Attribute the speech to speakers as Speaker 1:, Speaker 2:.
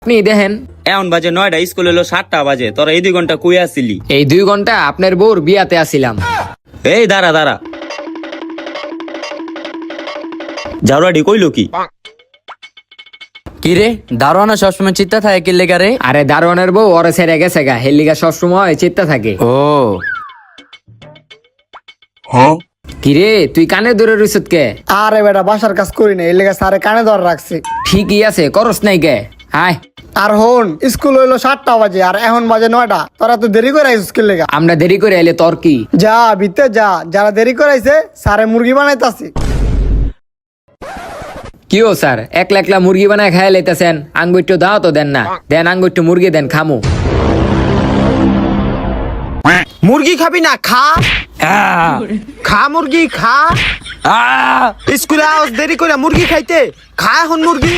Speaker 1: আপনি দেখেন
Speaker 2: এখন বাজে 9টা, স্কুল হলো 7টা বাজে। তোরা এই 2 ঘন্টা কই আসছিলি?
Speaker 1: এই 2 ঘন্টা আপনার বউর বিয়াতে আসিলাম।
Speaker 2: এই দাঁড়া ঝাড়ুয়াডি কইলো কি?
Speaker 3: কি রে দারোয়ানা সবসময় চিন্তা থাকে কি লেগা রে?
Speaker 1: আরে দারোয়ানের বউ ওরে ছেড়ে গেছে গা, হেলিগা সবসময় চিত্তা থাকে।
Speaker 3: ও
Speaker 1: কিরে তুই কানে ধরে রইছত কে?
Speaker 4: আরে বেটা বাসার কাজ করি না, এই লেগে স্যারে কানে ধরে রাখছে।
Speaker 1: ঠিকই আছে, করস নাই কে? হাই
Speaker 4: আর হন, স্কুল হইলো 7টা বাজে আর এখন বাজে 9টা। তোরা তো দেরি করে আইস স্কুল লেগা।
Speaker 1: আমরা দেরি করে এলে তোর কি?
Speaker 4: যা ভিতরে যা, যারা দেরি করে আইছে স্যারে মুরগি বানাইতাছে।
Speaker 1: কি ও স্যার, একলা একলা মুরগি বানায় খাই লাইতেছেন? আঙ্গুইটো দাও তো দেন না, দেন আঙ্গুইটো মুরগি দেন খামু।
Speaker 5: মুরগি খাবি না? খা খা মুরগি খা। স্কুলে আওয়াজ দেরি করে মুরগি খাইতে, খা এখন মুরগি।